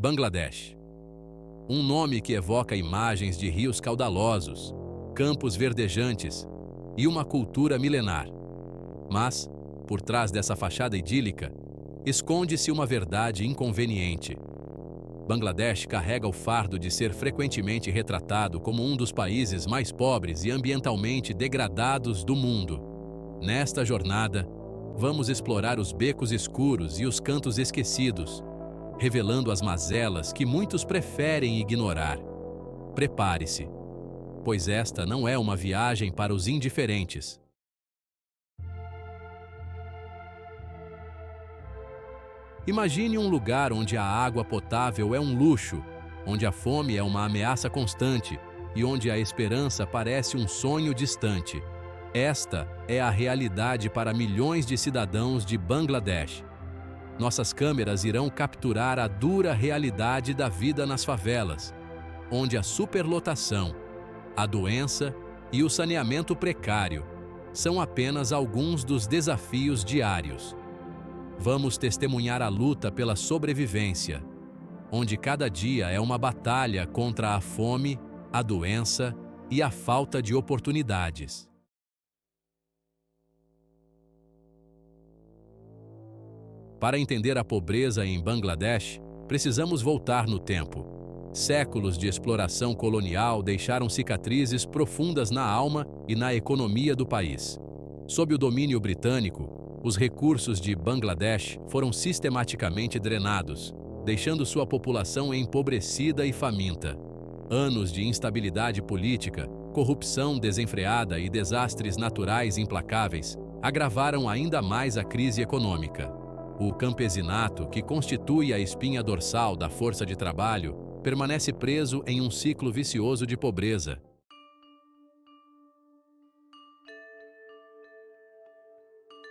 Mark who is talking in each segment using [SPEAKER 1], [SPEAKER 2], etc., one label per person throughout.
[SPEAKER 1] Bangladesh. Um nome que evoca imagens de rios caudalosos, campos verdejantes e uma cultura milenar. Mas, por trás dessa fachada idílica, esconde-se uma verdade inconveniente. Bangladesh carrega o fardo de ser frequentemente retratado como um dos países mais pobres e ambientalmente degradados do mundo. Nesta jornada, vamos explorar os becos escuros e os cantos esquecidos, revelando as mazelas que muitos preferem ignorar. Prepare-se, pois esta não é uma viagem para os indiferentes. Imagine um lugar onde a água potável é um luxo, onde a fome é uma ameaça constante e onde a esperança parece um sonho distante. Esta é a realidade para milhões de cidadãos de Bangladesh. Nossas câmeras irão capturar a dura realidade da vida nas favelas, onde a superlotação, a doença e o saneamento precário são apenas alguns dos desafios diários. Vamos testemunhar a luta pela sobrevivência, onde cada dia é uma batalha contra a fome, a doença e a falta de oportunidades. Para entender a pobreza em Bangladesh, precisamos voltar no tempo. Séculos de exploração colonial deixaram cicatrizes profundas na alma e na economia do país. Sob o domínio britânico, os recursos de Bangladesh foram sistematicamente drenados, deixando sua população empobrecida e faminta. Anos de instabilidade política, corrupção desenfreada e desastres naturais implacáveis agravaram ainda mais a crise econômica. O campesinato, que constitui a espinha dorsal da força de trabalho, permanece preso em um ciclo vicioso de pobreza.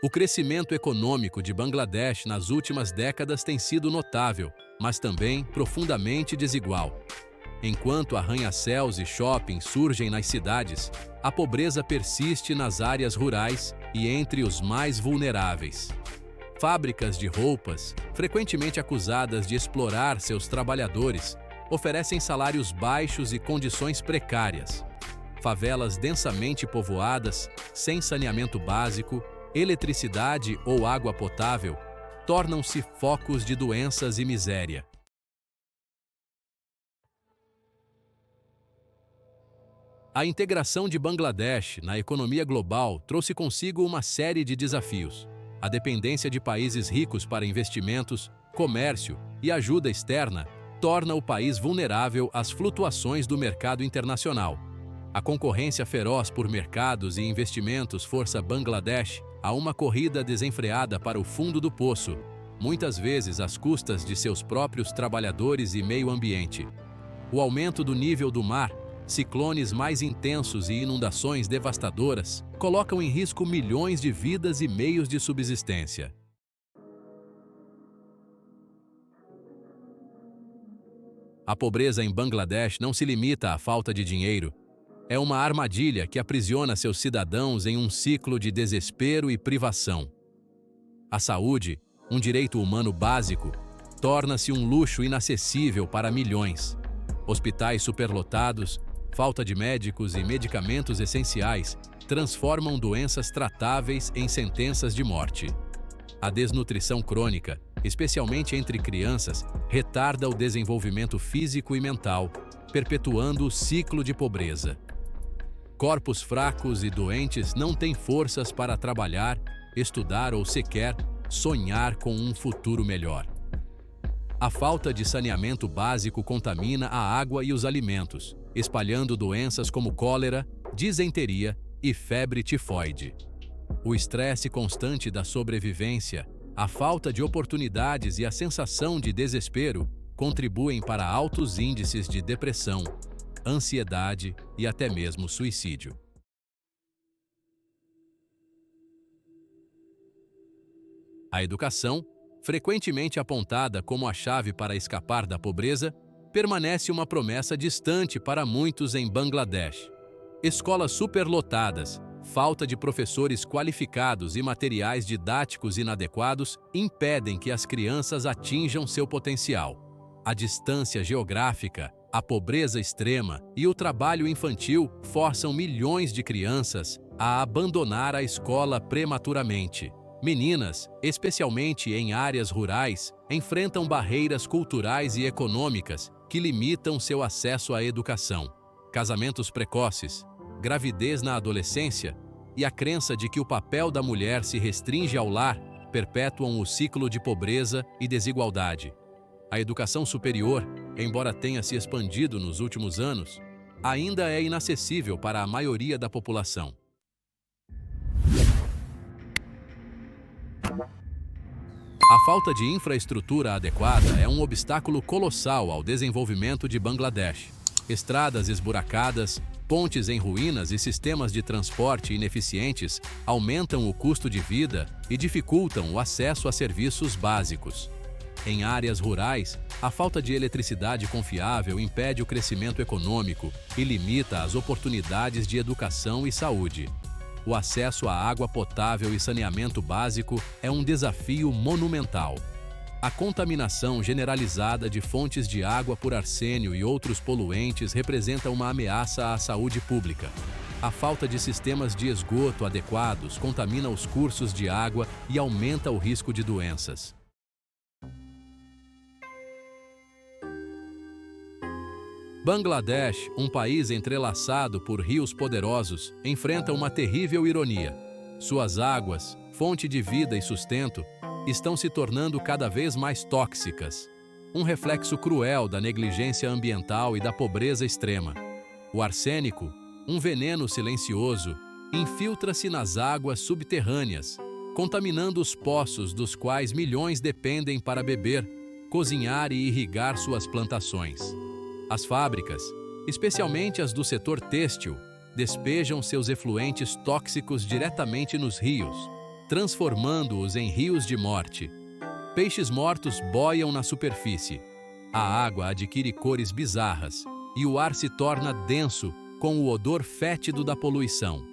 [SPEAKER 1] O crescimento econômico de Bangladesh nas últimas décadas tem sido notável, mas também profundamente desigual. Enquanto arranha-céus e shoppings surgem nas cidades, a pobreza persiste nas áreas rurais e entre os mais vulneráveis. Fábricas de roupas, frequentemente acusadas de explorar seus trabalhadores, oferecem salários baixos e condições precárias. Favelas densamente povoadas, sem saneamento básico, eletricidade ou água potável, tornam-se focos de doenças e miséria. A integração de Bangladesh na economia global trouxe consigo uma série de desafios. A dependência de países ricos para investimentos, comércio e ajuda externa torna o país vulnerável às flutuações do mercado internacional. A concorrência feroz por mercados e investimentos força Bangladesh a uma corrida desenfreada para o fundo do poço, muitas vezes às custas de seus próprios trabalhadores e meio ambiente. O aumento do nível do mar, ciclones mais intensos e inundações devastadoras colocam em risco milhões de vidas e meios de subsistência. A pobreza em Bangladesh não se limita à falta de dinheiro. É uma armadilha que aprisiona seus cidadãos em um ciclo de desespero e privação. A saúde, um direito humano básico, torna-se um luxo inacessível para milhões. Hospitais superlotados, falta de médicos e medicamentos essenciais transformam doenças tratáveis em sentenças de morte. A desnutrição crônica, especialmente entre crianças, retarda o desenvolvimento físico e mental, perpetuando o ciclo de pobreza. Corpos fracos e doentes não têm forças para trabalhar, estudar ou sequer sonhar com um futuro melhor. A falta de saneamento básico contamina a água e os alimentos, espalhando doenças como cólera, disenteria e febre tifoide. O estresse constante da sobrevivência, a falta de oportunidades e a sensação de desespero contribuem para altos índices de depressão, ansiedade e até mesmo suicídio. A educação, frequentemente apontada como a chave para escapar da pobreza, permanece uma promessa distante para muitos em Bangladesh. Escolas superlotadas, falta de professores qualificados e materiais didáticos inadequados impedem que as crianças atinjam seu potencial. A distância geográfica, a pobreza extrema e o trabalho infantil forçam milhões de crianças a abandonar a escola prematuramente. Meninas, especialmente em áreas rurais, enfrentam barreiras culturais e econômicas que limitam seu acesso à educação. Casamentos precoces, gravidez na adolescência e a crença de que o papel da mulher se restringe ao lar perpetuam o ciclo de pobreza e desigualdade. A educação superior, embora tenha se expandido nos últimos anos, ainda é inacessível para a maioria da população. A falta de infraestrutura adequada é um obstáculo colossal ao desenvolvimento de Bangladesh. Estradas esburacadas, pontes em ruínas e sistemas de transporte ineficientes aumentam o custo de vida e dificultam o acesso a serviços básicos. Em áreas rurais, a falta de eletricidade confiável impede o crescimento econômico e limita as oportunidades de educação e saúde. O acesso à água potável e saneamento básico é um desafio monumental. A contaminação generalizada de fontes de água por arsênio e outros poluentes representa uma ameaça à saúde pública. A falta de sistemas de esgoto adequados contamina os cursos de água e aumenta o risco de doenças. Bangladesh, um país entrelaçado por rios poderosos, enfrenta uma terrível ironia. Suas águas, fonte de vida e sustento, estão se tornando cada vez mais tóxicas. Um reflexo cruel da negligência ambiental e da pobreza extrema. O arsênico, um veneno silencioso, infiltra-se nas águas subterrâneas, contaminando os poços dos quais milhões dependem para beber, cozinhar e irrigar suas plantações. As fábricas, especialmente as do setor têxtil, despejam seus efluentes tóxicos diretamente nos rios, transformando-os em rios de morte. Peixes mortos boiam na superfície. A água adquire cores bizarras e o ar se torna denso com o odor fétido da poluição.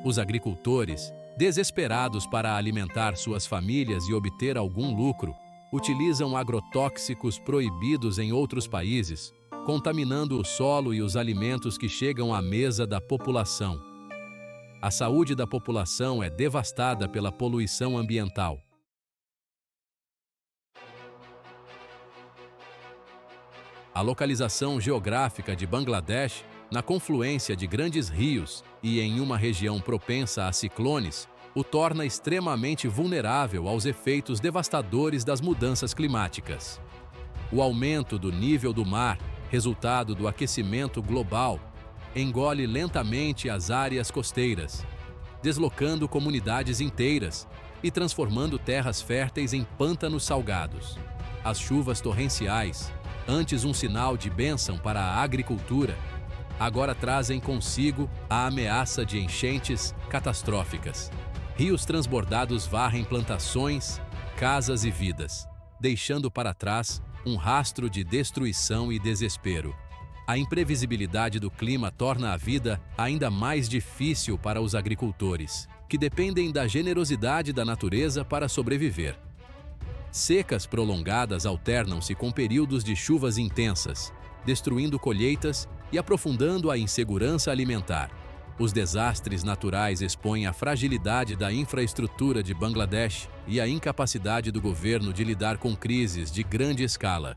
[SPEAKER 1] Os agricultores, desesperados para alimentar suas famílias e obter algum lucro, utilizam agrotóxicos proibidos em outros países, contaminando o solo e os alimentos que chegam à mesa da população. A saúde da população é devastada pela poluição ambiental. A localização geográfica de Bangladesh, na confluência de grandes rios e em uma região propensa a ciclones, o torna extremamente vulnerável aos efeitos devastadores das mudanças climáticas. O aumento do nível do mar, resultado do aquecimento global, engole lentamente as áreas costeiras, deslocando comunidades inteiras e transformando terras férteis em pântanos salgados. As chuvas torrenciais, antes um sinal de bênção para a agricultura, agora trazem consigo a ameaça de enchentes catastróficas. Rios transbordados varrem plantações, casas e vidas, deixando para trás um rastro de destruição e desespero. A imprevisibilidade do clima torna a vida ainda mais difícil para os agricultores, que dependem da generosidade da natureza para sobreviver. Secas prolongadas alternam-se com períodos de chuvas intensas, destruindo colheitas e aprofundando a insegurança alimentar. Os desastres naturais expõem a fragilidade da infraestrutura de Bangladesh e a incapacidade do governo de lidar com crises de grande escala.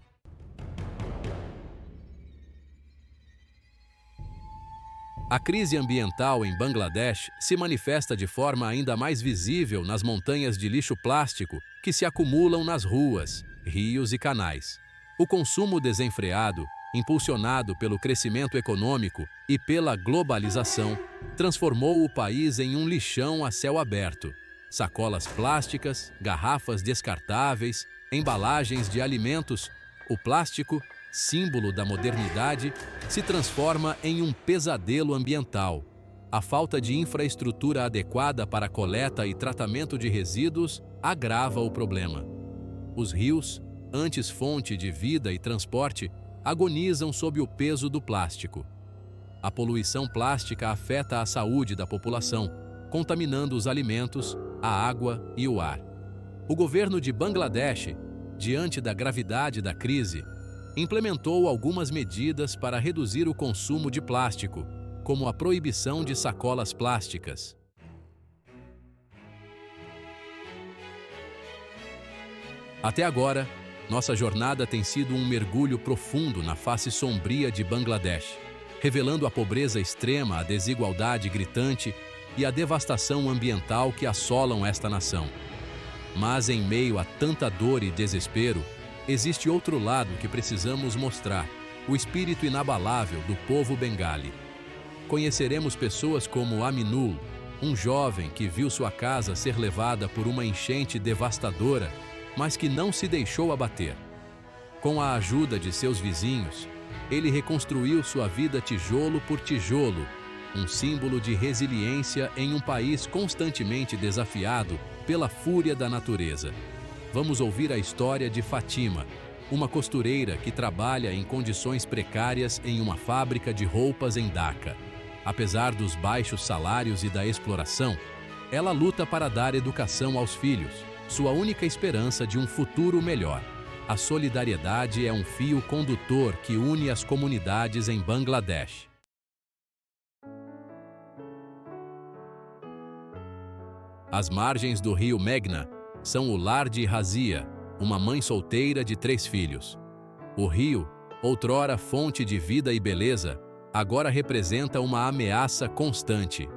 [SPEAKER 1] A crise ambiental em Bangladesh se manifesta de forma ainda mais visível nas montanhas de lixo plástico que se acumulam nas ruas, rios e canais. O consumo desenfreado, impulsionado pelo crescimento econômico e pela globalização, transformou o país em um lixão a céu aberto. Sacolas plásticas, garrafas descartáveis, embalagens de alimentos, o plástico, símbolo da modernidade, se transforma em um pesadelo ambiental. A falta de infraestrutura adequada para coleta e tratamento de resíduos agrava o problema. Os rios, antes fonte de vida e transporte, agonizam sob o peso do plástico. A poluição plástica afeta a saúde da população, contaminando os alimentos, a água e o ar. O governo de Bangladesh, diante da gravidade da crise, implementou algumas medidas para reduzir o consumo de plástico, como a proibição de sacolas plásticas. Até agora, nossa jornada tem sido um mergulho profundo na face sombria de Bangladesh, revelando a pobreza extrema, a desigualdade gritante e a devastação ambiental que assolam esta nação. Mas em meio a tanta dor e desespero, existe outro lado que precisamos mostrar: o espírito inabalável do povo bengali. Conheceremos pessoas como Aminul, um jovem que viu sua casa ser levada por uma enchente devastadora, mas que não se deixou abater. Com a ajuda de seus vizinhos, ele reconstruiu sua vida tijolo por tijolo, um símbolo de resiliência em um país constantemente desafiado pela fúria da natureza. Vamos ouvir a história de Fatima, uma costureira que trabalha em condições precárias em uma fábrica de roupas em Dhaka. Apesar dos baixos salários e da exploração, ela luta para dar educação aos filhos, sua única esperança de um futuro melhor. A solidariedade é um fio condutor que une as comunidades em Bangladesh. As margens do rio Meghna são o lar de Razia, uma mãe solteira de 3 filhos. O rio, outrora fonte de vida e beleza, agora representa uma ameaça constante.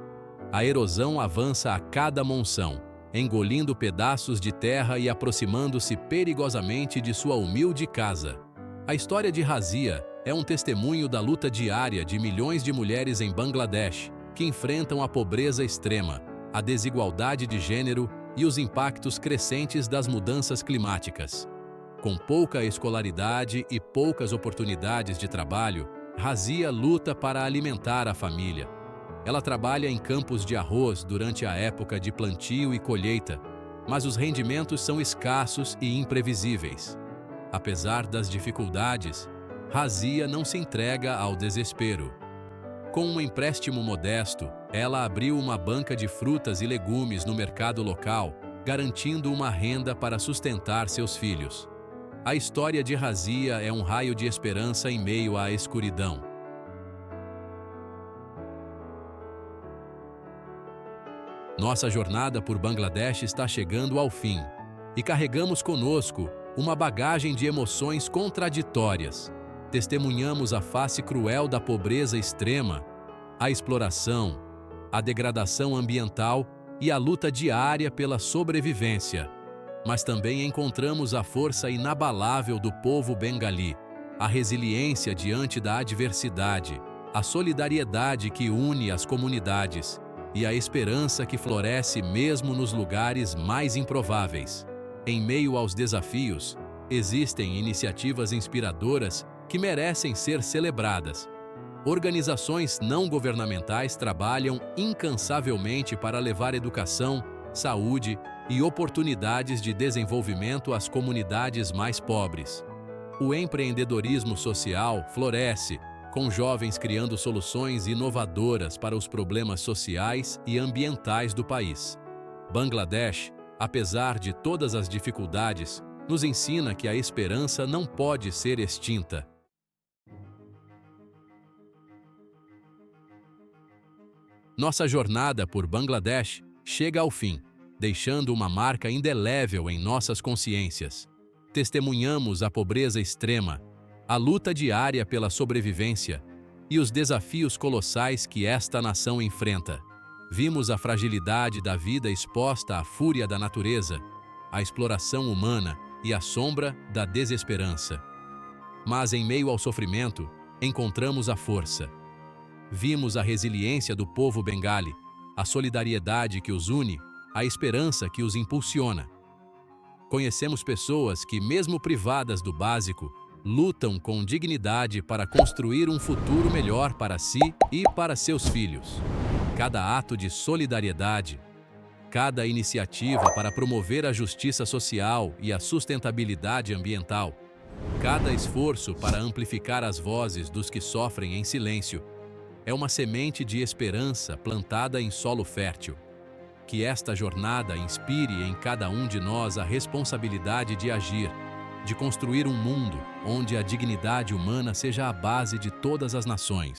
[SPEAKER 1] A erosão avança a cada monção, engolindo pedaços de terra e aproximando-se perigosamente de sua humilde casa. A história de Razia é um testemunho da luta diária de milhões de mulheres em Bangladesh que enfrentam a pobreza extrema, a desigualdade de gênero e os impactos crescentes das mudanças climáticas. Com pouca escolaridade e poucas oportunidades de trabalho, Razia luta para alimentar a família. Ela trabalha em campos de arroz durante a época de plantio e colheita, mas os rendimentos são escassos e imprevisíveis. Apesar das dificuldades, Razia não se entrega ao desespero. Com um empréstimo modesto, ela abriu uma banca de frutas e legumes no mercado local, garantindo uma renda para sustentar seus filhos. A história de Razia é um raio de esperança em meio à escuridão. Nossa jornada por Bangladesh está chegando ao fim, e carregamos conosco uma bagagem de emoções contraditórias. Testemunhamos a face cruel da pobreza extrema, a exploração, a degradação ambiental e a luta diária pela sobrevivência. Mas também encontramos a força inabalável do povo bengali, a resiliência diante da adversidade, a solidariedade que une as comunidades e a esperança que floresce mesmo nos lugares mais improváveis. Em meio aos desafios, existem iniciativas inspiradoras que merecem ser celebradas. Organizações não governamentais trabalham incansavelmente para levar educação, saúde e oportunidades de desenvolvimento às comunidades mais pobres. O empreendedorismo social floresce, com jovens criando soluções inovadoras para os problemas sociais e ambientais do país. Bangladesh, apesar de todas as dificuldades, nos ensina que a esperança não pode ser extinta. Nossa jornada por Bangladesh chega ao fim, deixando uma marca indelével em nossas consciências. Testemunhamos a pobreza extrema, a luta diária pela sobrevivência e os desafios colossais que esta nação enfrenta. Vimos a fragilidade da vida exposta à fúria da natureza, a exploração humana e a sombra da desesperança. Mas em meio ao sofrimento, encontramos a força. Vimos a resiliência do povo bengali, a solidariedade que os une, a esperança que os impulsiona. Conhecemos pessoas que, mesmo privadas do básico, lutam com dignidade para construir um futuro melhor para si e para seus filhos. Cada ato de solidariedade, cada iniciativa para promover a justiça social e a sustentabilidade ambiental, cada esforço para amplificar as vozes dos que sofrem em silêncio, é uma semente de esperança plantada em solo fértil. Que esta jornada inspire em cada um de nós a responsabilidade de agir, de construir um mundo onde a dignidade humana seja a base de todas as nações.